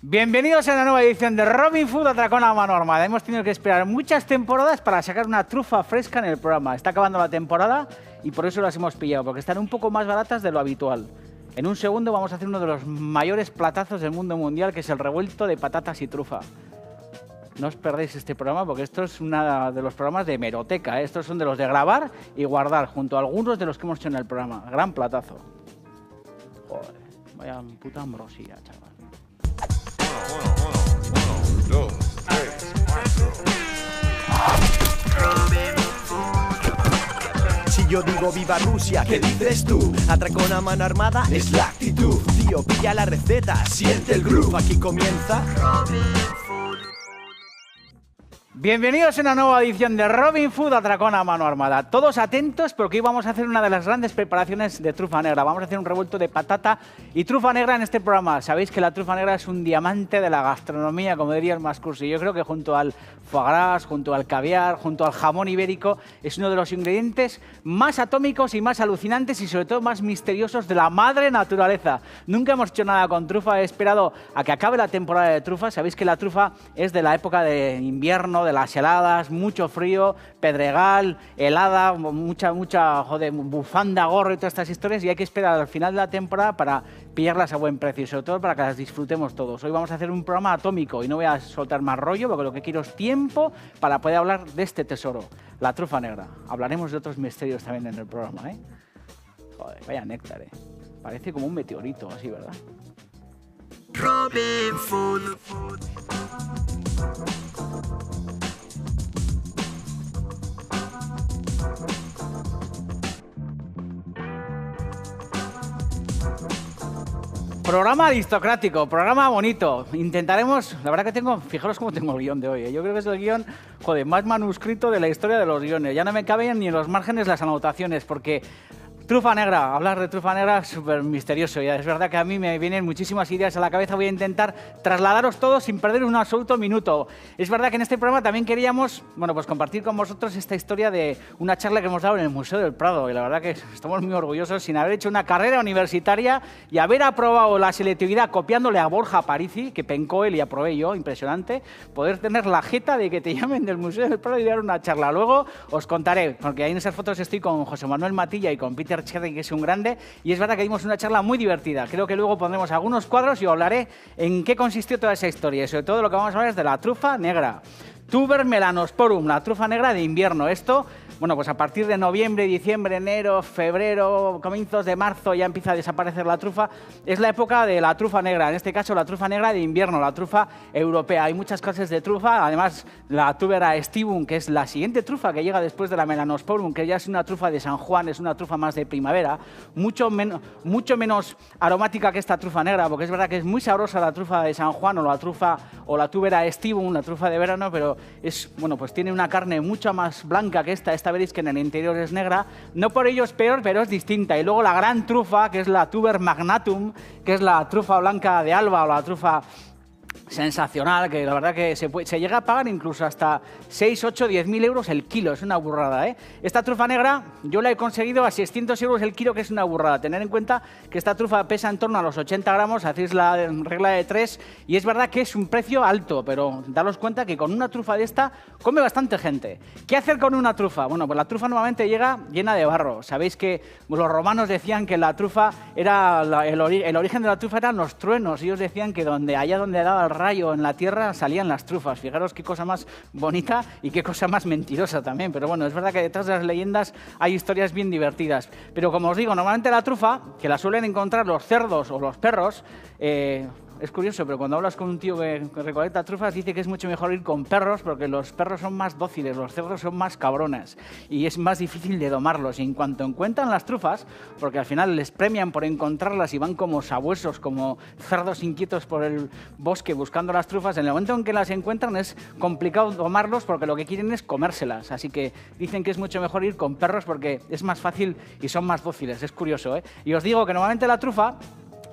Bienvenidos a una nueva edición de Robin Food Atracón a mano armada. Hemos tenido que esperar muchas temporadas para sacar una trufa fresca en el programa. Está acabando la temporada y por eso las hemos pillado, porque están un poco más baratas de lo habitual. En un segundo vamos a hacer uno de los mayores platazos del mundo mundial, que es el revuelto de patatas y trufa. No os perdéis este programa porque esto es uno de los programas de hemeroteca, ¿eh? Estos son de los de grabar y guardar, junto a algunos de los que hemos hecho en el programa. Gran platazo. Joder, vaya puta ambrosía, chaval. Uno, dos, tres, cuatro. Si yo digo viva Rusia, ¿qué dices tú? Atracón a mano armada es la actitud. Tío, pilla la receta, siente el groove. Aquí comienza Bienvenidos a una nueva edición de Robin Food Atracón a mano armada. Todos atentos porque hoy vamos a hacer una de las grandes preparaciones de trufa negra. Vamos a hacer un revuelto de patata y trufa negra en este programa. Sabéis que la trufa negra es un diamante de la gastronomía, como diría el más cursi. Yo creo que junto al foie gras, junto al caviar, junto al jamón ibérico, es uno de los ingredientes más atómicos y más alucinantes y sobre todo más misteriosos de la madre naturaleza. Nunca hemos hecho nada con trufa. He esperado a que acabe la temporada de trufa. Sabéis que la trufa es de la época de invierno, de las heladas, mucho frío, pedregal, helada, mucha joder, bufanda, gorro y todas estas historias, y hay que esperar al final de la temporada para pillarlas a buen precio y sobre todo para que las disfrutemos todos. Hoy vamos a hacer un programa atómico y no voy a soltar más rollo porque lo que quiero es tiempo para poder hablar de este tesoro, la trufa negra. Hablaremos de otros misterios también en el programa, ¿eh? Joder, vaya néctar, ¿eh? Parece como un meteorito así, ¿verdad? Robin Food. Programa aristocrático, programa bonito. Intentaremos, la verdad que tengo, fijaros cómo tengo el guión de hoy, ¿eh? Yo creo que es el guión, joder, más manuscrito de la historia de los guiones. Ya no me caben ni en los márgenes las anotaciones, porque trufa negra, hablar de trufa negra es súper misterioso. Ya es verdad que a mí me vienen muchísimas ideas a la cabeza. Voy a intentar trasladaros todo sin perder un absoluto minuto. Es verdad que en este programa también queríamos, bueno, pues compartir con vosotros esta historia de una charla que hemos dado en el Museo del Prado. Y la verdad que estamos muy orgullosos sin haber hecho una carrera universitaria y haber aprobado la selectividad copiándole a Borja Aparici, que pencó él y aprobé yo, impresionante, poder tener la jeta de que te llamen del Museo del Prado y dar una charla. Luego os contaré, porque ahí en esas fotos estoy con José Manuel Matilla y con Peter Cherry, que es un grande, y es verdad que dimos una charla muy divertida. Creo que luego pondremos algunos cuadros y os hablaré en qué consistió toda esa historia. Y sobre todo lo que vamos a hablar es de la trufa negra. Tuber melanosporum, la trufa negra de invierno. Esto, bueno, pues a partir de noviembre, diciembre, enero, febrero, comienzos de marzo ya empieza a desaparecer la trufa. Es la época de la trufa negra, en este caso la trufa negra de invierno, la trufa europea. Hay muchas clases de trufa, además la Tuber aestivum, que es la siguiente trufa que llega después de la melanosporum, que ya es una trufa de San Juan, es una trufa más de primavera, mucho menos aromática que esta trufa negra, porque es verdad que es muy sabrosa la trufa de San Juan o la Tuber aestivum, la trufa de verano, pero es, bueno, pues tiene una carne mucho más blanca que esta veréis que en el interior es negra, no por ello es peor, pero es distinta. Y luego la gran trufa, que es la Tuber magnatum, que es la trufa blanca de Alba o la trufa sensacional, que la verdad que se llega a pagar incluso hasta 6, 8, 10.000 euros el kilo, es una burrada, ¿eh? Esta trufa negra yo la he conseguido a 600 euros el kilo, que es una burrada. Tener en cuenta que esta trufa pesa en torno a los 80 gramos, hacéis la regla de 3, y es verdad que es un precio alto, pero daros cuenta que con una trufa de esta come bastante gente. ¿Qué hacer con una trufa? Bueno, pues la trufa normalmente llega llena de barro. Sabéis que los romanos decían que la trufa era, el origen de la trufa eran los truenos. Ellos decían que allá donde daba el rayo en la tierra salían las trufas. Fijaros qué cosa más bonita y qué cosa más mentirosa también. Pero bueno, es verdad que detrás de las leyendas hay historias bien divertidas. Pero como os digo, normalmente la trufa, que la suelen encontrar los cerdos o los perros, es curioso, pero cuando hablas con un tío que recolecta trufas, dice que es mucho mejor ir con perros porque los perros son más dóciles, los cerdos son más cabronas y es más difícil de domarlos. Y en cuanto encuentran las trufas, porque al final les premian por encontrarlas y van como sabuesos, como cerdos inquietos por el bosque buscando las trufas, en el momento en que las encuentran es complicado domarlos porque lo que quieren es comérselas. Así que dicen que es mucho mejor ir con perros porque es más fácil y son más dóciles. Es curioso, ¿eh? Y os digo que normalmente la trufa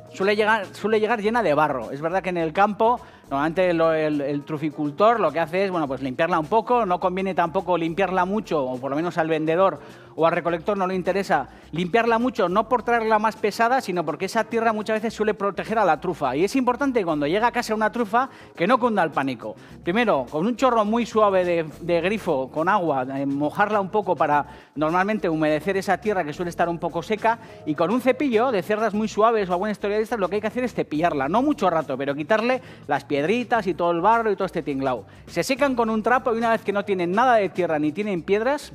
suele llegar llena de barro. Es verdad que en el campo Normalmente el truficultor lo que hace es, bueno, pues limpiarla un poco, no conviene tampoco limpiarla mucho, o por lo menos al vendedor o al recolector no le interesa limpiarla mucho, no por traerla más pesada, sino porque esa tierra muchas veces suele proteger a la trufa. Y es importante cuando llega a casa una trufa que no cunda el pánico. Primero, con un chorro muy suave de grifo, con agua, mojarla un poco para normalmente humedecer esa tierra que suele estar un poco seca, y con un cepillo de cerdas muy suaves o alguna historia de estas, lo que hay que hacer es cepillarla, no mucho rato, pero quitarle las piedritas y todo el barro y todo este tinglao. Se secan con un trapo y una vez que no tienen nada de tierra ni tienen piedras,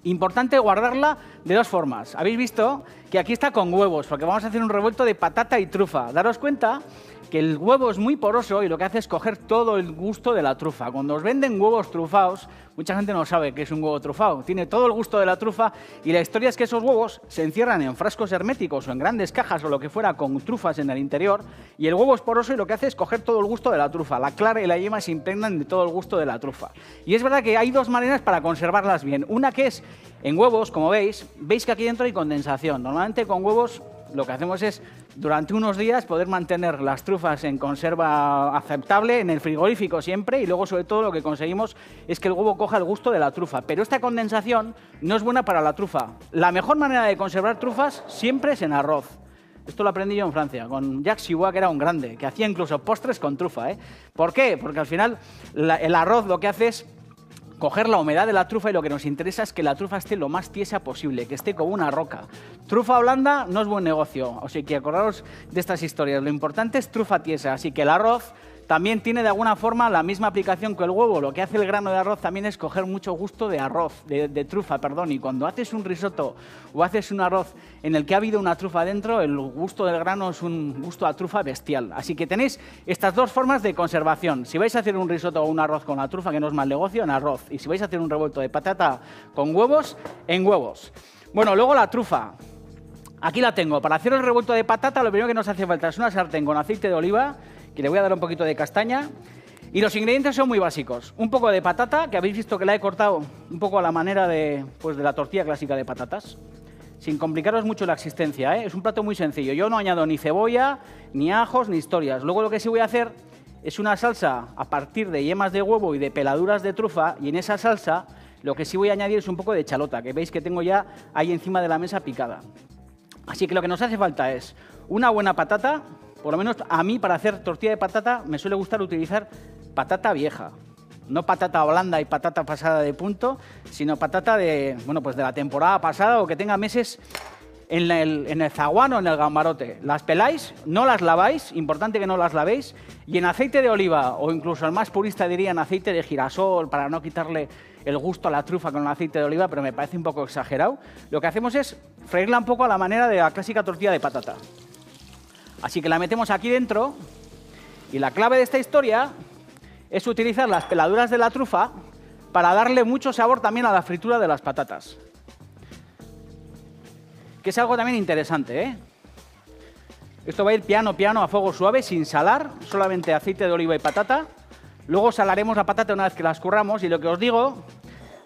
importante guardarla de dos formas. Habéis visto que aquí está con huevos, porque vamos a hacer un revuelto de patata y trufa. Daros cuenta que el huevo es muy poroso y lo que hace es coger todo el gusto de la trufa. Cuando os venden huevos trufados, mucha gente no sabe qué es un huevo trufado. Tiene todo el gusto de la trufa y la historia es que esos huevos se encierran en frascos herméticos o en grandes cajas o lo que fuera con trufas en el interior, y el huevo es poroso y lo que hace es coger todo el gusto de la trufa. La clara y la yema se impregnan de todo el gusto de la trufa. Y es verdad que hay dos maneras para conservarlas bien. Una que es en huevos, como veis que aquí dentro hay condensación. Normalmente con huevos lo que hacemos es, durante unos días, poder mantener las trufas en conserva aceptable, en el frigorífico siempre, y luego, sobre todo, lo que conseguimos es que el huevo coja el gusto de la trufa. Pero esta condensación no es buena para la trufa. La mejor manera de conservar trufas siempre es en arroz. Esto lo aprendí yo en Francia, con Jacques Chivot, que era un grande, que hacía incluso postres con trufa, ¿eh? ¿Por qué? Porque al final el arroz lo que hace es coger la humedad de la trufa y lo que nos interesa es que la trufa esté lo más tiesa posible, que esté como una roca. Trufa blanda no es buen negocio, así que acordaros de estas historias. Lo importante es trufa tiesa, así que el arroz también tiene de alguna forma la misma aplicación que el huevo. Lo que hace el grano de arroz también es coger mucho gusto de arroz, de trufa, perdón. Y cuando haces un risotto o haces un arroz en el que ha habido una trufa dentro, el gusto del grano es un gusto a trufa bestial. Así que tenéis estas dos formas de conservación. Si vais a hacer un risotto o un arroz con la trufa, que no es mal negocio, en arroz. Y si vais a hacer un revuelto de patata con huevos, en huevos. Bueno, luego la trufa. Aquí la tengo. Para hacer el revuelto de patata, lo primero que nos hace falta es una sartén con aceite de oliva, que le voy a dar un poquito de castaña, y los ingredientes son muy básicos. Un poco de patata, que habéis visto que la he cortado un poco a la manera de la tortilla clásica de patatas, sin complicaros mucho la existencia, ¿eh? Es un plato muy sencillo. Yo no añado ni cebolla, ni ajos, ni historias. Luego lo que sí voy a hacer es una salsa a partir de yemas de huevo y de peladuras de trufa, y en esa salsa lo que sí voy a añadir es un poco de chalota, que veis que tengo ya ahí encima de la mesa picada. Así que lo que nos hace falta es una buena patata. Por lo menos a mí, para hacer tortilla de patata, me suele gustar utilizar patata vieja. No patata blanda y patata pasada de punto, sino patata de la temporada pasada o que tenga meses en el zaguán o en el gambarote. Las peláis, no las laváis, importante que no las lavéis, y en aceite de oliva, o incluso el más purista diría en aceite de girasol, para no quitarle el gusto a la trufa con el aceite de oliva, pero me parece un poco exagerado. Lo que hacemos es freírla un poco a la manera de la clásica tortilla de patata. Así que la metemos aquí dentro, y la clave de esta historia es utilizar las peladuras de la trufa para darle mucho sabor también a la fritura de las patatas. Que es algo también interesante, ¿eh? Esto va a ir piano a fuego suave, sin salar, solamente aceite de oliva y patata. Luego salaremos la patata una vez que la escurramos, y lo que os digo,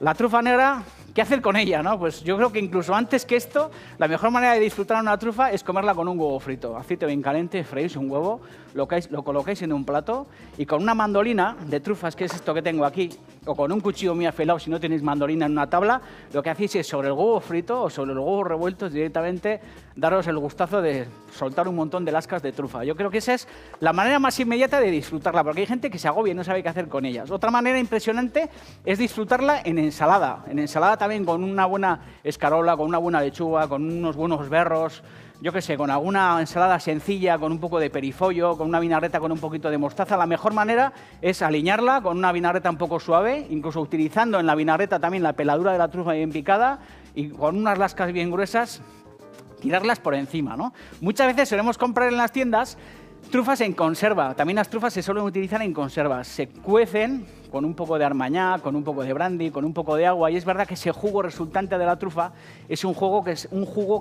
la trufa negra, ¿qué hacer con ella, no? Pues yo creo que incluso antes que esto, la mejor manera de disfrutar una trufa es comerla con un huevo frito. Aceite bien caliente, freís un huevo, lo colocáis en un plato, y con una mandolina de trufas, que es esto que tengo aquí, o con un cuchillo muy afilado si no tenéis mandolina en una tabla, lo que hacéis es sobre el huevo frito o sobre los huevos revueltos directamente daros el gustazo de soltar un montón de lascas de trufa. Yo creo que esa es la manera más inmediata de disfrutarla, porque hay gente que se agobia y no sabe qué hacer con ellas. Otra manera impresionante es disfrutarla en ensalada. En ensalada también con una buena escarola, con una buena lechuga, con unos buenos berros, yo qué sé, con alguna ensalada sencilla, con un poco de perifollo, con una vinagreta con un poquito de mostaza. La mejor manera es aliñarla con una vinagreta un poco suave, incluso utilizando en la vinagreta también la peladura de la trufa bien picada, y con unas lascas bien gruesas, tirarlas por encima, ¿no? Muchas veces solemos comprar en las tiendas trufas en conserva. También las trufas se suelen utilizar en conservas. Se cuecen con un poco de armagnac, con un poco de brandy, con un poco de agua. Y es verdad que ese jugo resultante de la trufa es un jugo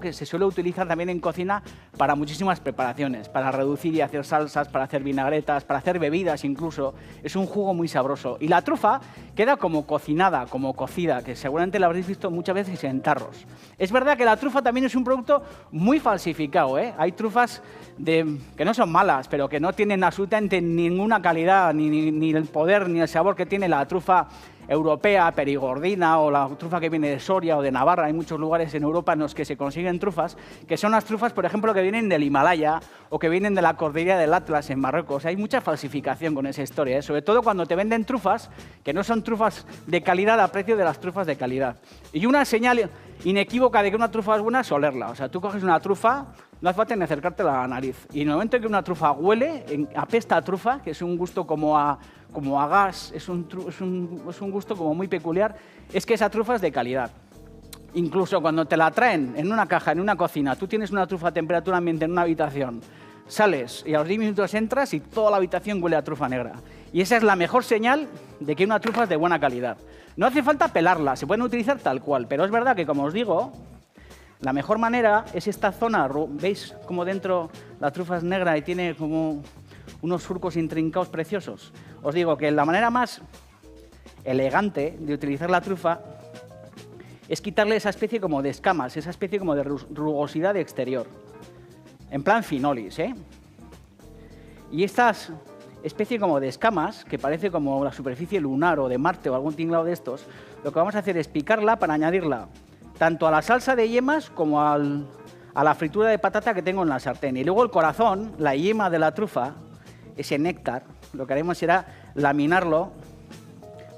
que se suele utilizar también en cocina para muchísimas preparaciones, para reducir y hacer salsas, para hacer vinagretas, para hacer bebidas incluso. Es un jugo muy sabroso. Y la trufa queda como cocinada, como cocida, que seguramente la habréis visto muchas veces en tarros. Es verdad que la trufa también es un producto muy falsificado, ¿eh? Hay trufas que no son malas, pero que no tienen absolutamente ninguna calidad, ni el poder, ni el sabor que tiene la trufa europea, perigordina, o la trufa que viene de Soria o de Navarra. Hay muchos lugares en Europa en los que se consiguen trufas, que son las trufas, por ejemplo, que vienen del Himalaya o que vienen de la cordillera del Atlas en Marruecos. Hay mucha falsificación con esa historia, ¿eh? Sobre todo cuando te venden trufas que no son trufas de calidad a precio de las trufas de calidad. Y una señal inequívoca de que una trufa es buena es olerla. O sea, tú coges una trufa, no hace falta ni acercarte a la nariz. Y en el momento en que una trufa huele, apesta a trufa, que es un gusto como a gas, es un gusto como muy peculiar, es que esa trufa es de calidad. Incluso cuando te la traen en una caja, en una cocina, tú tienes una trufa a temperatura ambiente en una habitación, sales y a los 10 minutos entras y toda la habitación huele a trufa negra. Y esa es la mejor señal de que una trufa es de buena calidad. No hace falta pelarla, se pueden utilizar tal cual, pero es verdad que, como os digo, la mejor manera es esta zona. ¿Veis cómo dentro la trufa es negra y tiene como unos surcos intrincados preciosos? Os digo que la manera más elegante de utilizar la trufa es quitarle esa especie como de escamas, esa especie como de rugosidad de exterior, en plan finolis, ¿eh? Y estas especie como de escamas, que parece como la superficie lunar o de Marte o algún tinglado de estos, lo que vamos a hacer es picarla para añadirla tanto a la salsa de yemas como a la fritura de patata que tengo en la sartén. Y luego el corazón, la yema de la trufa, ese néctar, lo que haremos será laminarlo,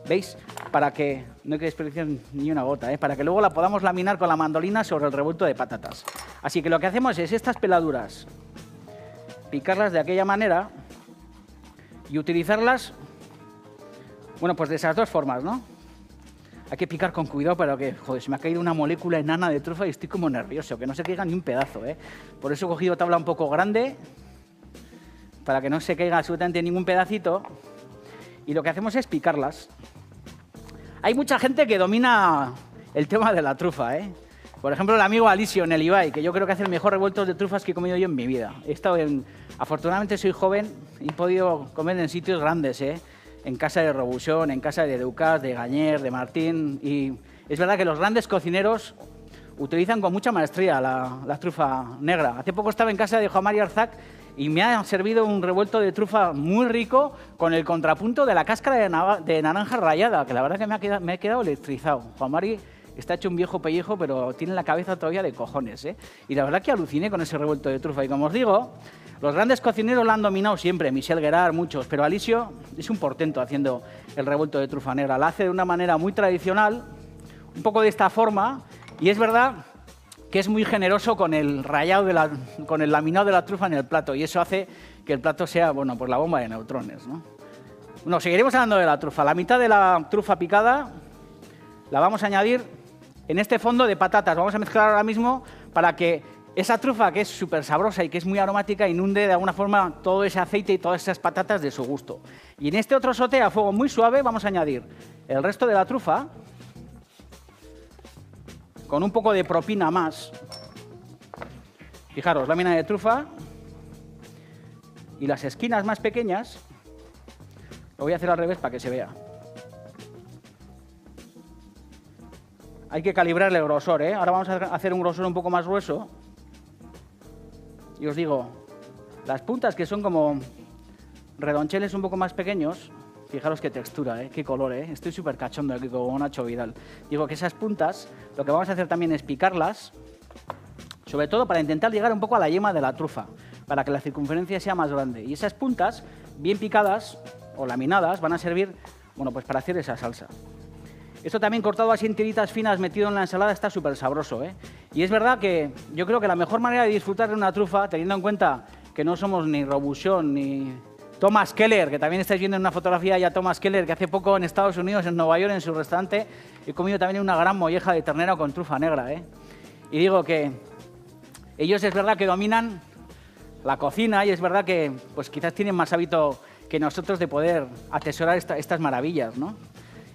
¿veis? Para que no hay que desperdiciar ni una gota, ¿eh? Para que luego la podamos laminar con la mandolina sobre el revuelto de patatas. Así que lo que hacemos es estas peladuras, picarlas de aquella manera y utilizarlas, bueno, pues de esas dos formas, ¿no? Hay que picar con cuidado para que, joder, se me ha caído una molécula enana de trufa y estoy como nervioso, que no se caiga ni un pedazo, ¿eh? Por eso he cogido tabla un poco grande, para que no se caiga absolutamente ningún pedacito. Y lo que hacemos es picarlas. Hay mucha gente que domina el tema de la trufa, ¿eh? Por ejemplo, el amigo Alisio en el Ibai, que yo creo que hace el mejor revuelto de trufas que he comido yo en mi vida. Afortunadamente soy joven y he podido comer en sitios grandes, ¿eh? En casa de Robuchón, en casa de Ducas, de Gañer, de Martín. Y es verdad que los grandes cocineros utilizan con mucha maestría la trufa negra. Hace poco estaba en casa de Juan María Arzac y me ha servido un revuelto de trufa muy rico con el contrapunto de la cáscara de naranja rallada, que la verdad que me he quedado electrizado. Juan Mari está hecho un viejo pellejo, pero tiene la cabeza todavía de cojones, ¿eh? Y la verdad que aluciné con ese revuelto de trufa. Y como os digo, los grandes cocineros lo han dominado siempre, Michel Guerard, muchos, pero Alisio es un portento haciendo el revuelto de trufa negra. La hace de una manera muy tradicional, un poco de esta forma, y es verdad que es muy generoso con el rallado con el laminado de la trufa en el plato, y eso hace que el plato sea, bueno, pues la bomba de neutrones, ¿no? Bueno, seguiremos hablando de la trufa. La mitad de la trufa picada la vamos a añadir en este fondo de patatas. Vamos a mezclar ahora mismo para que esa trufa, que es súper sabrosa y que es muy aromática, inunde de alguna forma todo ese aceite y todas esas patatas de su gusto. Y en este otro sauté a fuego muy suave vamos a añadir el resto de la trufa con un poco de propina más. Fijaros, lámina de trufa y las esquinas más pequeñas. Lo voy a hacer al revés para que se vea. Hay que calibrarle el grosor, ¿eh? Ahora vamos a hacer un grosor un poco más grueso. Y os digo, las puntas que son como redoncheles un poco más pequeños, fijaros qué textura, qué color, estoy súper cachondo aquí como Nacho Vidal. Digo que esas puntas, lo que vamos a hacer también es picarlas, sobre todo para intentar llegar un poco a la yema de la trufa, para que la circunferencia sea más grande. Y esas puntas, bien picadas o laminadas, van a servir, bueno, pues para hacer esa salsa. Esto también cortado así en tiritas finas, metido en la ensalada, está súper sabroso, ¿eh? Y es verdad que yo creo que la mejor manera de disfrutar de una trufa, teniendo en cuenta que no somos ni Robuchon ni Thomas Keller, que también estáis viendo en una fotografía ya Thomas Keller, que hace poco en Estados Unidos, en Nueva York, en su restaurante, he comido también una gran molleja de ternera con trufa negra, ¿eh? Y digo que ellos es verdad que dominan la cocina y es verdad que pues quizás tienen más hábito que nosotros de poder atesorar estas maravillas, ¿no?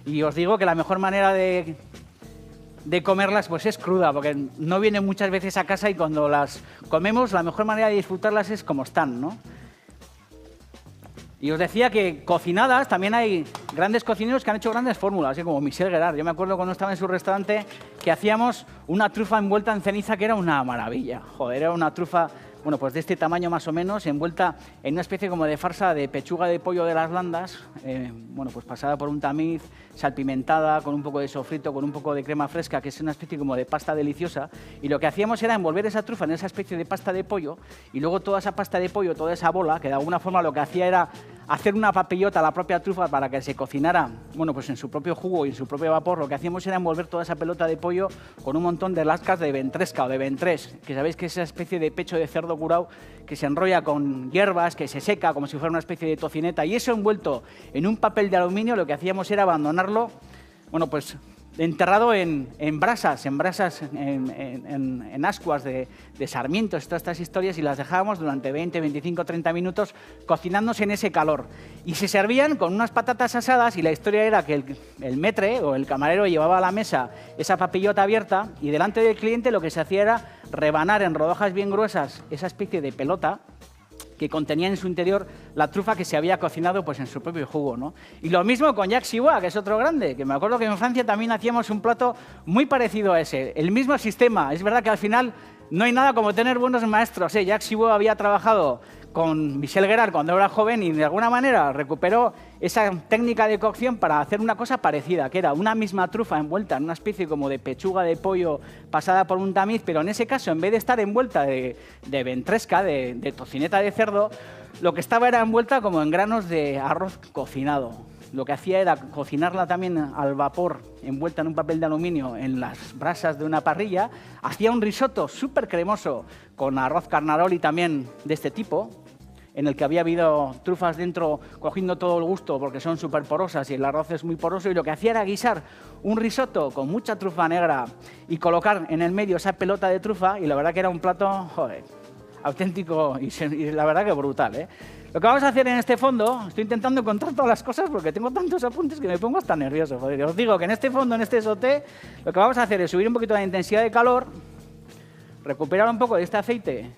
Y os digo que la mejor manera de comerlas pues es cruda, porque no vienen muchas veces a casa y cuando las comemos la mejor manera de disfrutarlas es como están, ¿no? Y os decía que cocinadas también hay grandes cocineros que han hecho grandes fórmulas, ¿sí? Como Michel Guerard. Yo me acuerdo cuando estaba en su restaurante que hacíamos una trufa envuelta en ceniza que era una maravilla. Joder, era una trufa, bueno, pues de este tamaño más o menos, envuelta en una especie como de farsa de pechuga de pollo de las Landas, bueno, pues pasada por un tamiz, salpimentada, con un poco de sofrito, con un poco de crema fresca, que es una especie como de pasta deliciosa. Y lo que hacíamos era envolver esa trufa en esa especie de pasta de pollo y luego toda esa pasta de pollo, toda esa bola, que de alguna forma lo que hacía era hacer una papillota a la propia trufa para que se cocinara, bueno, pues en su propio jugo y en su propio vapor. Lo que hacíamos era envolver toda esa pelota de pollo con un montón de lascas de ventresca o de ventrés, que sabéis que es esa especie de pecho de cerdo curado que se enrolla con hierbas, que se seca como si fuera una especie de tocineta, y eso envuelto en un papel de aluminio, lo que hacíamos era abandonarlo, bueno, pues enterrado en brasas, en ascuas de sarmientos, todas estas historias, y las dejábamos durante 20, 25, 30 minutos cocinándose en ese calor. Y se servían con unas patatas asadas, y la historia era que el maître o el camarero llevaba a la mesa esa papillota abierta y delante del cliente lo que se hacía era rebanar en rodajas bien gruesas esa especie de pelota que contenía en su interior la trufa que se había cocinado pues en su propio jugo, ¿no? Y lo mismo con Jacques Siwa, que es otro grande, que me acuerdo que en Francia también hacíamos un plato muy parecido a ese, el mismo sistema. Es verdad que al final no hay nada como tener buenos maestros, ¿eh? Jacques Siwa había trabajado con Michel Guerard cuando era joven y de alguna manera recuperó esa técnica de cocción para hacer una cosa parecida, que era una misma trufa envuelta en una especie como de pechuga de pollo pasada por un tamiz, pero en ese caso, en vez de estar envuelta de ventresca, de tocineta de cerdo, lo que estaba era envuelta como en granos de arroz cocinado. Lo que hacía era cocinarla también al vapor, envuelta en un papel de aluminio en las brasas de una parrilla. Hacía un risotto súper cremoso con arroz carnaroli también de este tipo, en el que había habido trufas dentro cogiendo todo el gusto porque son súper porosas y el arroz es muy poroso. Y lo que hacía era guisar un risotto con mucha trufa negra y colocar en el medio esa pelota de trufa, y la verdad que era un plato, joder, auténtico y la verdad que brutal, ¿eh? Lo que vamos a hacer en este fondo, estoy intentando encontrar todas las cosas porque tengo tantos apuntes que me pongo hasta nervioso. Joder. Os digo que en este fondo, en este sauté, lo que vamos a hacer es subir un poquito la intensidad de calor, recuperar un poco de este aceite.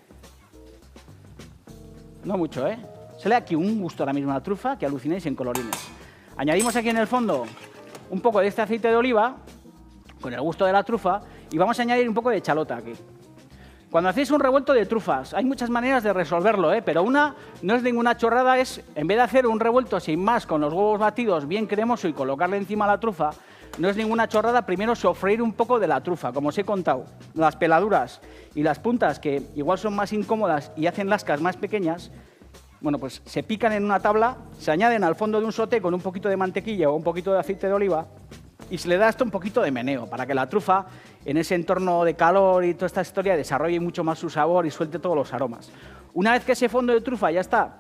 No mucho, ¿eh? Se le da aquí un gusto ahora mismo a la trufa que alucinéis en colorines. Añadimos aquí en el fondo un poco de este aceite de oliva, con el gusto de la trufa, y vamos a añadir un poco de chalota aquí. Cuando hacéis un revuelto de trufas, hay muchas maneras de resolverlo, ¿eh? Pero una no es ninguna chorrada, es, en vez de hacer un revuelto sin más con los huevos batidos bien cremoso y colocarle encima la trufa, no es ninguna chorrada primero sofreír un poco de la trufa, como os he contado. Las peladuras y las puntas, que igual son más incómodas y hacen lascas más pequeñas, bueno, pues se pican en una tabla, se añaden al fondo de un sauté con un poquito de mantequilla o un poquito de aceite de oliva, y se le da esto un poquito de meneo para que la trufa, en ese entorno de calor y toda esta historia, desarrolle mucho más su sabor y suelte todos los aromas. Una vez que ese fondo de trufa ya está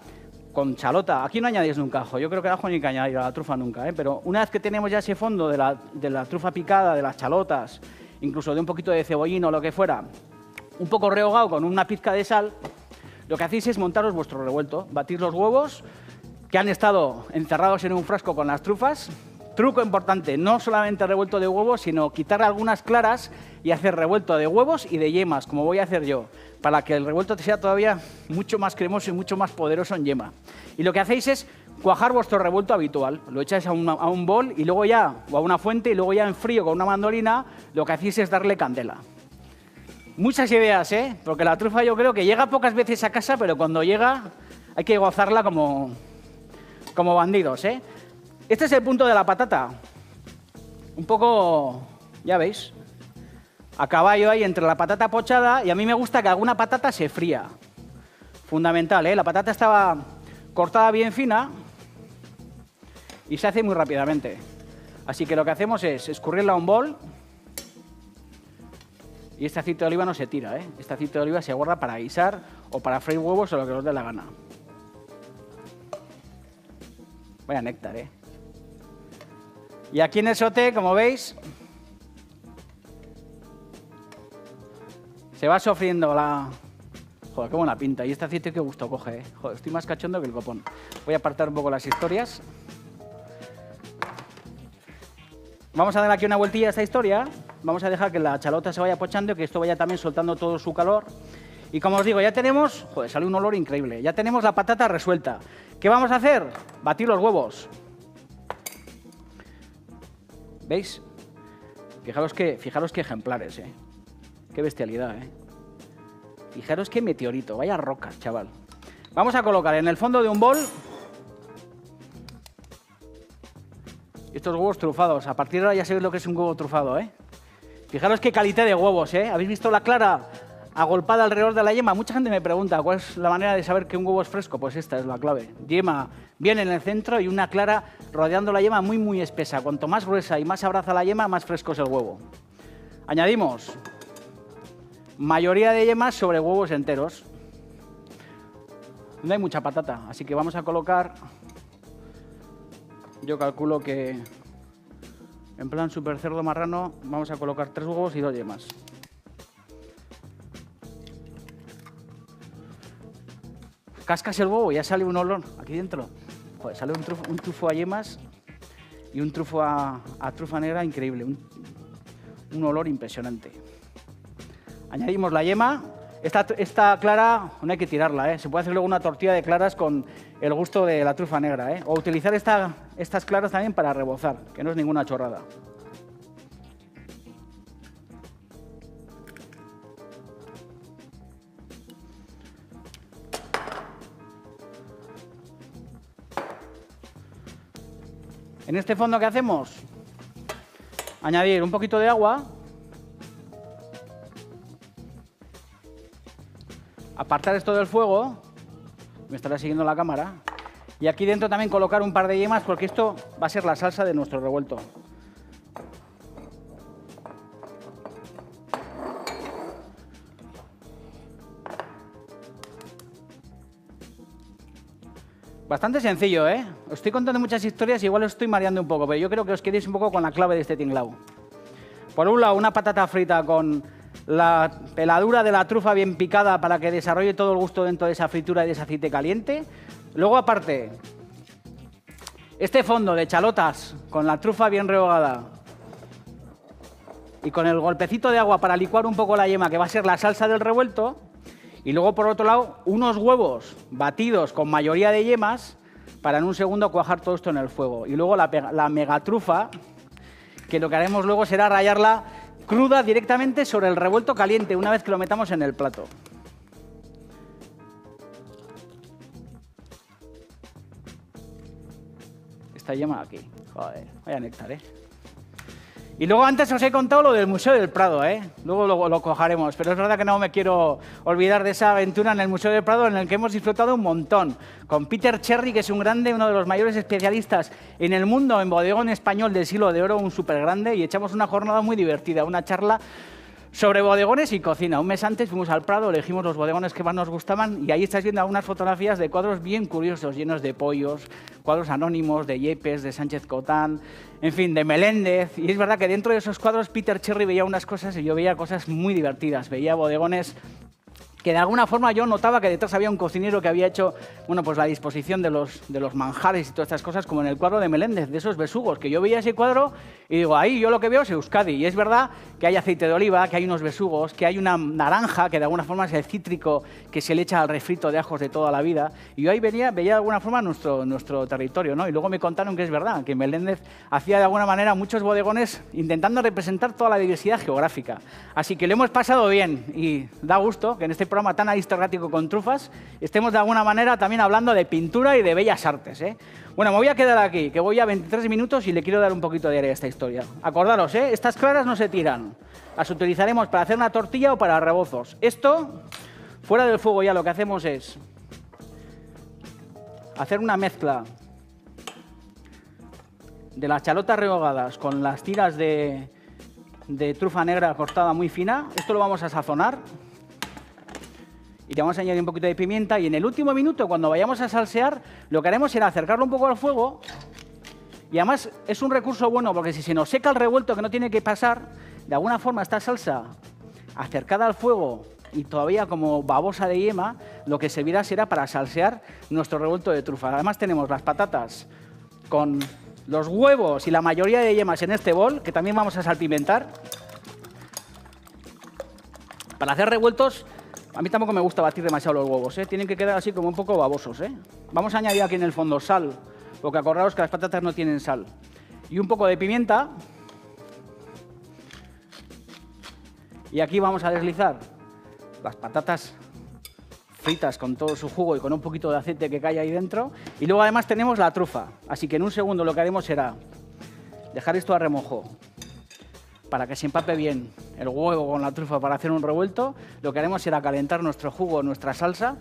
con chalota, aquí no añadís nunca ajo, yo creo que el ajo ni hay que añadir a la trufa nunca, ¿eh? Pero una vez que tenemos ya ese fondo de la trufa picada, de las chalotas, incluso de un poquito de cebollín o lo que fuera, un poco rehogado con una pizca de sal, lo que hacéis es montaros vuestro revuelto, batís los huevos que han estado encerrados en un frasco con las trufas. Truco importante, no solamente revuelto de huevos, sino quitar algunas claras y hacer revuelto de huevos y de yemas, como voy a hacer yo, para que el revuelto sea todavía mucho más cremoso y mucho más poderoso en yema. Y lo que hacéis es cuajar vuestro revuelto habitual, lo echáis a un bol y luego ya, o a una fuente, y luego ya en frío con una mandolina, lo que hacéis es darle candela. Muchas ideas, ¿eh? Porque la trufa yo creo que llega pocas veces a casa, pero cuando llega hay que gozarla como bandidos, ¿eh? Este es el punto de la patata. Un poco, ya veis, a caballo ahí entre la patata pochada, y a mí me gusta que alguna patata se fría. Fundamental, ¿eh? La patata estaba cortada bien fina y se hace muy rápidamente. Así que lo que hacemos es escurrirla a un bol. Y este aceite de oliva no se tira, ¿eh? Este aceite de oliva se guarda para guisar o para freír huevos o lo que os dé la gana. Vaya néctar, ¿eh? Y aquí en el sauté, como veis, se va sofriendo Joder, qué buena pinta. Y este aceite qué gusto coge, ¿eh? Joder, estoy más cachondo que el copón. Voy a apartar un poco las historias. Vamos a dar aquí una vueltilla a esta historia. Vamos a dejar que la chalota se vaya pochando, que esto vaya también soltando todo su calor. Y como os digo, ya tenemos... Joder, sale un olor increíble. Ya tenemos la patata resuelta. ¿Qué vamos a hacer? Batir los huevos. ¿Veis? Fijaros qué ejemplares, ¿eh? Qué bestialidad, ¿eh? Fijaros qué meteorito. Vaya roca, chaval. Vamos a colocar en el fondo de un bol estos huevos trufados. A partir de ahora ya sabéis lo que es un huevo trufado, ¿eh? Fijaros qué calidad de huevos, ¿eh? ¿Habéis visto la clara agolpada alrededor de la yema? Mucha gente me pregunta cuál es la manera de saber que un huevo es fresco. Pues esta es la clave. Yema bien en el centro y una clara rodeando la yema muy, muy espesa. Cuanto más gruesa y más abraza la yema, más fresco es el huevo. Añadimos mayoría de yemas sobre huevos enteros. No hay mucha patata, así que vamos a colocar... Yo calculo que en plan super cerdo marrano vamos a colocar 3 huevos y 2 yemas. Cascas el huevo y ya sale un olor aquí dentro. Joder, sale un trufo a yemas y un trufo a trufa negra increíble. Un olor impresionante. Añadimos la yema. Esta clara no hay que tirarla, ¿eh? Se puede hacer luego una tortilla de claras con el gusto de la trufa negra, ¿eh? O utilizar estas claras también para rebozar, que no es ninguna chorrada. En este fondo, ¿qué hacemos? Añadir un poquito de agua. Apartar esto del fuego. Me estará siguiendo la cámara. Y aquí dentro también colocar un par de yemas porque esto va a ser la salsa de nuestro revuelto. Bastante sencillo, ¿eh? Os estoy contando muchas historias y igual os estoy mareando un poco, pero yo creo que os quedéis un poco con la clave de este tinglao. Por un lado, una patata frita con la peladura de la trufa bien picada para que desarrolle todo el gusto dentro de esa fritura y de ese aceite caliente. Luego, aparte, este fondo de chalotas con la trufa bien rehogada y con el golpecito de agua para licuar un poco la yema, que va a ser la salsa del revuelto. Y luego, por otro lado, unos huevos batidos con mayoría de yemas para en un segundo cuajar todo esto en el fuego. Y luego la megatrufa, que lo que haremos luego será rallarla cruda directamente sobre el revuelto caliente una vez que lo metamos en el plato. Esta yema aquí. Joder, vaya néctar, ¿eh? Y luego antes os he contado lo del Museo del Prado, ¿eh? Luego lo cojaremos, pero es verdad que no me quiero olvidar de esa aventura en el Museo del Prado en el que hemos disfrutado un montón. Con Peter Cherry, que es un grande, uno de los mayores especialistas en el mundo en bodegón español del siglo de oro, un súper grande, y echamos una jornada muy divertida, una charla sobre bodegones y cocina. Un mes antes fuimos al Prado, elegimos los bodegones que más nos gustaban y ahí estáis viendo algunas fotografías de cuadros bien curiosos, llenos de pollos, cuadros anónimos de Yepes, de Sánchez Cotán, en fin, de Meléndez. Y es verdad que dentro de esos cuadros Peter Cherry veía unas cosas y yo veía cosas muy divertidas. Veía bodegones que de alguna forma yo notaba que detrás había un cocinero que había hecho, bueno, pues la disposición de los manjares y todas estas cosas, como en el cuadro de Meléndez, de esos besugos, que yo veía ese cuadro y digo, ahí yo lo que veo es Euskadi. Y es verdad que hay aceite de oliva, que hay unos besugos, que hay una naranja, que de alguna forma es el cítrico que se le echa al refrito de ajos de toda la vida. Y yo ahí veía de alguna forma nuestro territorio, ¿no? Y luego me contaron que es verdad, que Meléndez hacía de alguna manera muchos bodegones intentando representar toda la diversidad geográfica. Así que lo hemos pasado bien y da gusto que en este programa tan aristocrático con trufas estemos de alguna manera también hablando de pintura y de bellas artes, ¿eh? Bueno, me voy a quedar aquí, que voy a 23 minutos y le quiero dar un poquito de aire a esta historia. Acordaros, ¿eh? Estas claras no se tiran. Las utilizaremos para hacer una tortilla o para rebozos. Esto, fuera del fuego ya lo que hacemos es hacer una mezcla de las chalotas rehogadas con las tiras de trufa negra cortada muy fina. Esto lo vamos a sazonar. Y le vamos a añadir un poquito de pimienta y en el último minuto, cuando vayamos a salsear, lo que haremos será acercarlo un poco al fuego. Y además es un recurso bueno porque si se nos seca el revuelto, que no tiene que pasar, de alguna forma esta salsa acercada al fuego y todavía como babosa de yema, lo que servirá será para salsear nuestro revuelto de trufa. Además tenemos las patatas con los huevos y la mayoría de yemas en este bol, que también vamos a salpimentar. Para hacer revueltos, a mí tampoco me gusta batir demasiado los huevos, ¿eh? Tienen que quedar así como un poco babosos, ¿eh? Vamos a añadir aquí en el fondo sal, porque acordaos que las patatas no tienen sal. Y un poco de pimienta. Y aquí vamos a deslizar las patatas fritas con todo su jugo y con un poquito de aceite que cae ahí dentro. Y luego además tenemos la trufa. Así que en un segundo lo que haremos será dejar esto a remojo para que se empape bien el huevo con la trufa para hacer un revuelto. Lo que haremos será calentar nuestro jugo, nuestra salsa.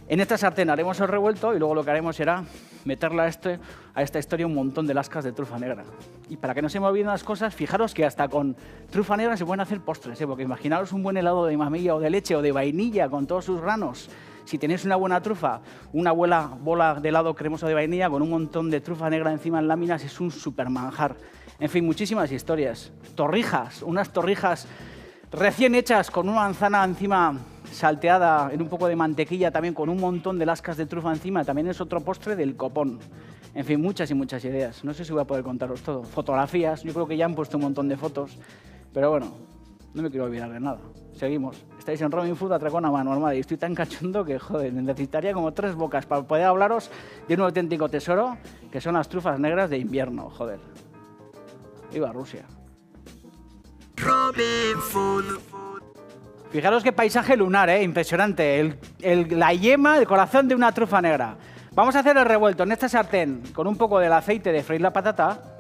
En esta sartén haremos el revuelto y luego lo que haremos será meterle a esta historia un montón de lascas de trufa negra. Y para que no se me olviden las cosas, fijaros que hasta con trufa negra se pueden hacer postres, ¿eh? Porque imaginaros un buen helado de mamilla o de leche o de vainilla con todos sus granos. Si tenéis una buena trufa, una buena bola de helado cremoso de vainilla con un montón de trufa negra encima en láminas, es un super manjar. En fin, muchísimas historias. Torrijas, unas torrijas recién hechas con una manzana encima salteada en un poco de mantequilla, también con un montón de lascas de trufa encima, también es otro postre del copón. En fin, muchas y muchas ideas. No sé si voy a poder contaros todo. Fotografías, yo creo que ya han puesto un montón de fotos, pero bueno, no me quiero olvidar de nada. Seguimos. Estáis en Robin Food, atracón a mano armada y estoy tan cachondo que, joder, necesitaría como 3 bocas para poder hablaros de un auténtico tesoro, que son las trufas negras de invierno, joder. Viva Rusia. Robin Food. Fijaros qué paisaje lunar, impresionante. La yema, el corazón de una trufa negra. Vamos a hacer el revuelto en esta sartén con un poco del aceite de freír la patata.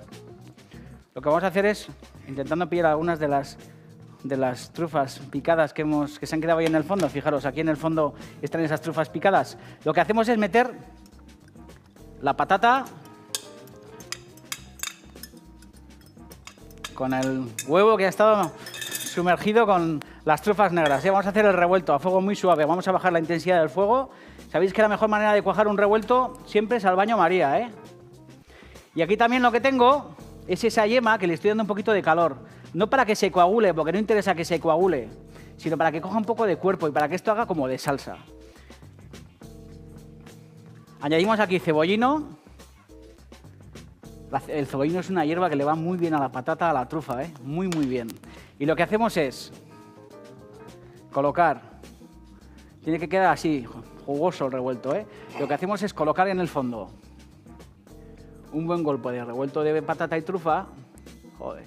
Lo que vamos a hacer es, intentando pillar algunas de las trufas picadas que se han quedado ahí en el fondo. Fijaros, aquí en el fondo están esas trufas picadas. Lo que hacemos es meter la patata con el huevo que ha estado sumergido con las trufas negras. Vamos a hacer el revuelto a fuego muy suave. Vamos a bajar la intensidad del fuego. Sabéis que la mejor manera de cuajar un revuelto siempre es al baño María, ¿eh? Y aquí también lo que tengo es esa yema que le estoy dando un poquito de calor. No para que se coagule, porque no interesa que se coagule, sino para que coja un poco de cuerpo y para que esto haga como de salsa. Añadimos aquí cebollino. El cebollino es una hierba que le va muy bien a la patata, a la trufa, ¿eh? Muy, muy bien. Y lo que hacemos es colocar. Tiene que quedar así, jugoso el revuelto, ¿eh? Lo que hacemos es colocar en el fondo un buen golpe de revuelto de patata y trufa. Joder.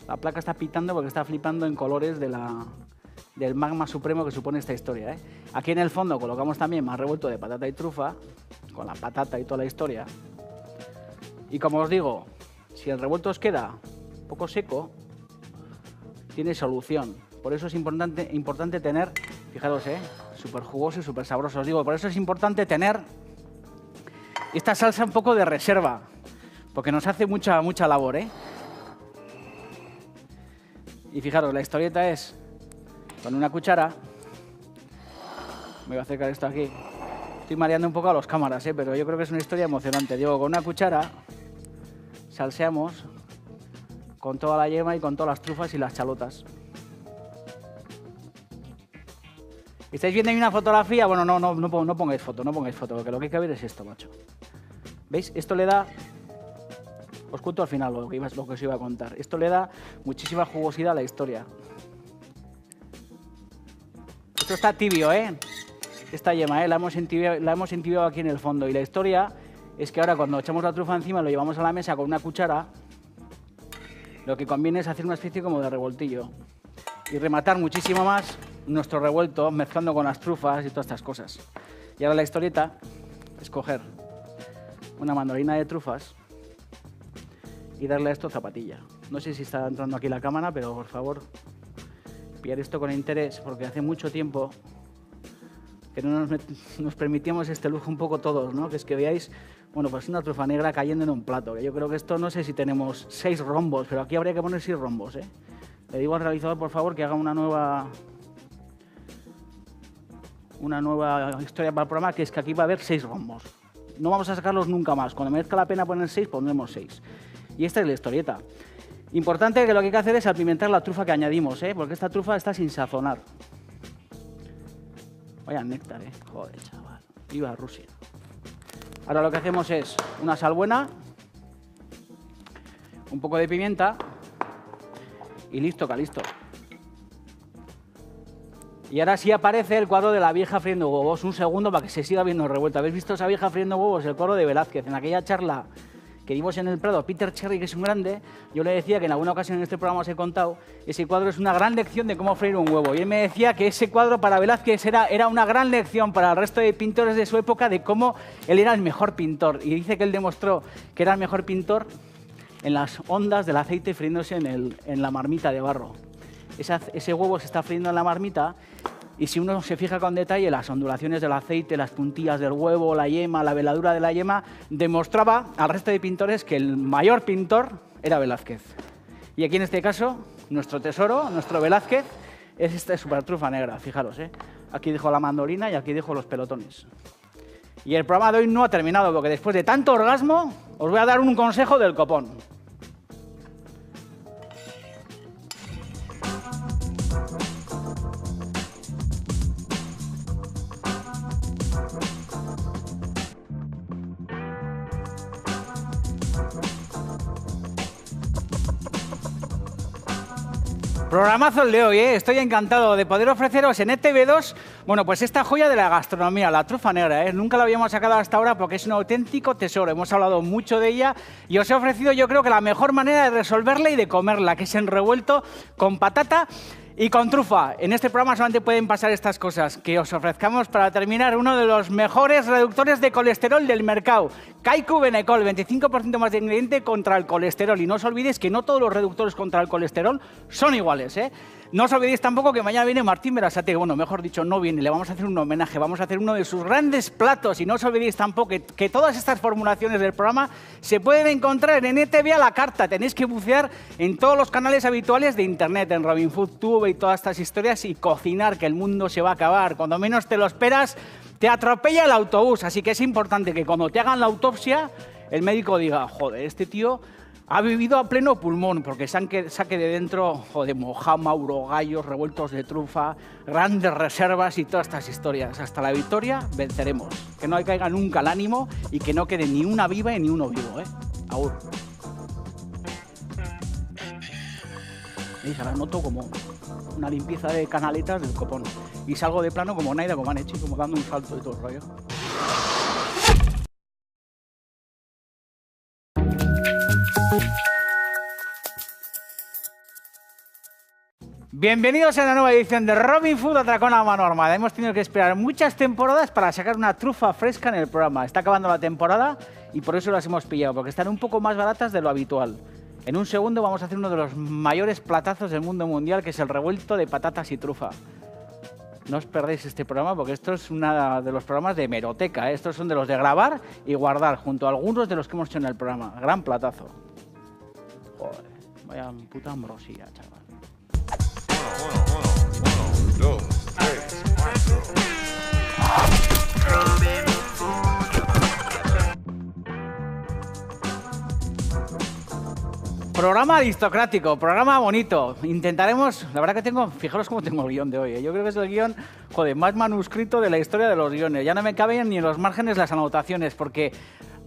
La placa está pitando porque está flipando en colores del magma supremo que supone esta historia, ¿eh? Aquí en el fondo colocamos también más revuelto de patata y trufa, con la patata y toda la historia. Y como os digo, si el revuelto os queda un poco seco, tiene solución. Por eso es importante tener, fijaros, súper jugoso y súper sabroso. Os digo, por eso es importante tener esta salsa un poco de reserva, porque nos hace mucha labor, ¿eh? Y fijaros, la historieta es con una cuchara. Me voy a acercar esto aquí. Estoy mareando un poco a los cámaras, pero yo creo que es una historia emocionante. Digo, con una cuchara salseamos con toda la yema y con todas las trufas y las chalotas. ¿Estáis viendo ahí una fotografía? Bueno, no pongáis foto, porque lo que hay que ver es esto, macho. ¿Veis? Esto le da... Os cuento al final lo que os iba a contar. Esto le da muchísima jugosidad a la historia. Esto está tibio, ¿eh? Esta yema, la hemos entibiado aquí en el fondo. Y la historia es que ahora cuando echamos la trufa encima, lo llevamos a la mesa con una cuchara. Lo que conviene es hacer una especie como de revoltillo. Y rematar muchísimo más nuestro revuelto mezclando con las trufas y todas estas cosas. Y ahora la historieta es coger una mandolina de trufas y darle a esto zapatilla. No sé si está entrando aquí la cámara, pero por favor, pillar esto con interés, porque hace mucho tiempo que no nos permitíamos este lujo un poco todos, ¿no? Que es que veáis, bueno, pues una trufa negra cayendo en un plato. Que yo creo que esto, no sé si tenemos 6 rombos, pero aquí habría que poner 6 rombos, ¿eh? Le digo al realizador, por favor, que haga una nueva historia para el programa, que es que aquí va a haber 6 rombos. No vamos a sacarlos nunca más. Cuando merezca la pena poner 6, pondremos 6. Y esta es la historieta. Importante que lo que hay que hacer es salpimentar la trufa que añadimos, porque esta trufa está sin sazonar. Vaya néctar, joder, chaval. Viva Rusia. Ahora lo que hacemos es una sal buena, un poco de pimienta y listo, calisto. Y ahora sí aparece el cuadro de la vieja friendo huevos. Un segundo para que se siga viendo revuelta. ¿Habéis visto esa vieja friendo huevos? El cuadro de Velázquez. En aquella charla que dimos en el Prado, Peter Cherry, que es un grande, yo le decía que en alguna ocasión en este programa os he contado, ese cuadro es una gran lección de cómo freír un huevo. Y él me decía que ese cuadro para Velázquez era una gran lección para el resto de pintores de su época de cómo él era el mejor pintor. Y dice que él demostró que era el mejor pintor en las ondas del aceite friéndose en la marmita de barro. Ese huevo se está friendo en la marmita y si uno se fija con detalle, las ondulaciones del aceite, las puntillas del huevo, la yema, la veladura de la yema, demostraba al resto de pintores que el mayor pintor era Velázquez. Y aquí en este caso, nuestro tesoro, nuestro Velázquez, es esta super trufa negra, fijaros, Aquí dejo la mandolina y aquí dejo los pelotones. Y el programa de hoy no ha terminado, porque después de tanto orgasmo, os voy a dar un consejo del copón. Programazo el de hoy, Estoy encantado de poder ofreceros en ETV2, bueno, pues esta joya de la gastronomía, la trufa negra, Nunca la habíamos sacado hasta ahora porque es un auténtico tesoro. Hemos hablado mucho de ella y os he ofrecido, yo creo que la mejor manera de resolverla y de comerla, que es en revuelto con patata y con trufa. En este programa solamente pueden pasar estas cosas. Que os ofrezcamos para terminar uno de los mejores reductores de colesterol del mercado. Kaiku Benecol, 25% más de ingrediente contra el colesterol. Y no os olvidéis que no todos los reductores contra el colesterol son iguales, No os olvidéis tampoco que mañana viene Martín Berasategui. Bueno, mejor dicho, no viene, le vamos a hacer un homenaje, vamos a hacer uno de sus grandes platos. Y no os olvidéis tampoco que todas estas formulaciones del programa se pueden encontrar en ETV a la carta. Tenéis que bucear en todos los canales habituales de internet, en Robin Food Tube y todas estas historias, y cocinar, que el mundo se va a acabar. Cuando menos te lo esperas, te atropella el autobús. Así que es importante que cuando te hagan la autopsia, el médico diga, joder, este tío ha vivido a pleno pulmón, porque saque de dentro, joder, mojama, urogallos, revueltos de trufa, grandes reservas y todas estas historias. Hasta la victoria venceremos. Que no caiga nunca el ánimo y que no quede ni una viva y ni uno vivo, Agur. Ahora noto como una limpieza de canaletas del copón. Y salgo de plano como Naida Comaneci, como dando un salto de todo el rollo. Bienvenidos a la nueva edición de Robin Food Atracón a mano armada. Hemos tenido que esperar muchas temporadas para sacar una trufa fresca en el programa. Está acabando la temporada y por eso las hemos pillado, porque están un poco más baratas de lo habitual. En un segundo vamos a hacer uno de los mayores platazos del mundo mundial, que es el revuelto de patatas y trufa. No os perdéis este programa, porque esto es uno de los programas de hemeroteca, Estos son de los de grabar y guardar, junto a algunos de los que hemos hecho en el programa. Gran platazo. Joder, vaya puta ambrosía, chaval. 1, 2, 3, 4. Programa aristocrático, programa bonito. Intentaremos, la verdad que fijaros cómo tengo el guión de hoy. Yo creo que es el guión, joder, más manuscrito de la historia de los guiones. Ya no me caben ni en los márgenes las anotaciones, porque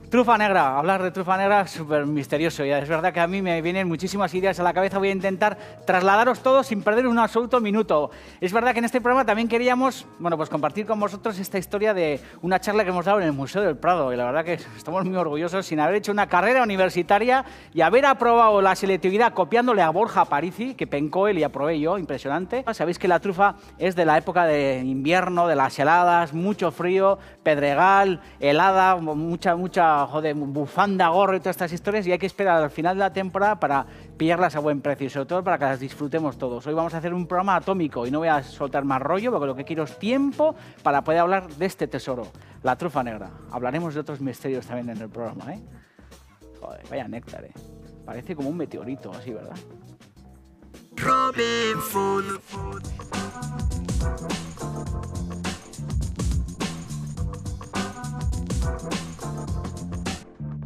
trufa negra, hablar de trufa negra es súper misterioso. Y es verdad que a mí me vienen muchísimas ideas a la cabeza. Voy a intentar trasladaros todo sin perder un absoluto minuto. Es verdad que en este programa también queríamos, bueno, pues compartir con vosotros esta historia de una charla que hemos dado en el Museo del Prado. Y la verdad que estamos muy orgullosos, sin haber hecho una carrera universitaria y haber aprobado la selectividad copiándole a Borja Parisi, que pencó él y aprobé yo, impresionante. Sabéis que la trufa es de la época de invierno, de las heladas, mucho frío, pedregal, helada, mucha joder, bufanda, gorro y todas estas historias, y hay que esperar al final de la temporada para pillarlas a buen precio y sobre todo para que las disfrutemos todos. Hoy vamos a hacer un programa atómico y no voy a soltar más rollo porque lo que quiero es tiempo para poder hablar de este tesoro, la trufa negra. Hablaremos de otros misterios también en el programa, Joder, vaya néctar, Parece como un meteorito así, ¿verdad? Robin Food.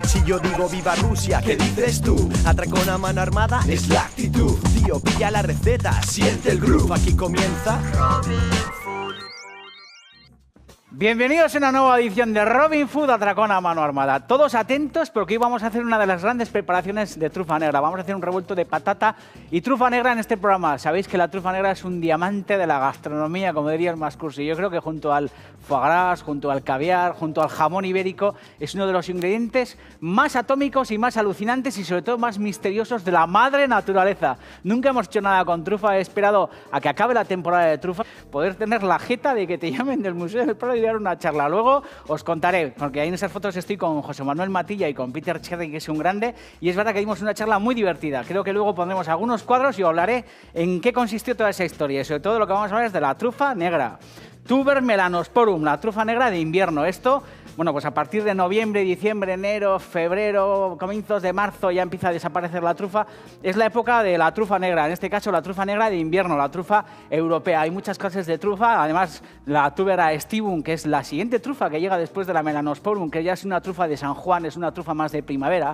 Si yo digo viva Rusia, ¿qué dices tú? Atracón a mano armada es la actitud. Tío, pilla la receta, siente el groove. Aquí comienza Robin Food. Bienvenidos a una nueva edición de Robin Food Atracón a mano armada. Todos atentos porque hoy vamos a hacer una de las grandes preparaciones de trufa negra. Vamos a hacer un revuelto de patata y trufa negra en este programa. Sabéis que la trufa negra es un diamante de la gastronomía, como diría el Mascursi. Yo creo que junto al foie gras, junto al caviar, junto al jamón ibérico, es uno de los ingredientes más atómicos y más alucinantes y sobre todo más misteriosos de la madre naturaleza. Nunca hemos hecho nada con trufa. He esperado a que acabe la temporada de trufa, poder tener la jeta de que te llamen del Museo del Prado y dar una charla. Luego os contaré, porque ahí en esas fotos estoy con José Manuel Matilla y con Peter Cherry, que es un grande, y es verdad que dimos una charla muy divertida. Creo que luego pondremos algunos cuadros y os hablaré en qué consistió toda esa historia. Y sobre todo lo que vamos a hablar es de la trufa negra. Tuber melanosporum, la trufa negra de invierno. Esto, bueno, pues a partir de noviembre, diciembre, enero, febrero, comienzos de marzo ya empieza a desaparecer la trufa. Es la época de la trufa negra, en este caso la trufa negra de invierno, la trufa europea. Hay muchas clases de trufa, además la Tubera aestivum, que es la siguiente trufa que llega después de la melanosporum, que ya es una trufa de San Juan, es una trufa más de primavera.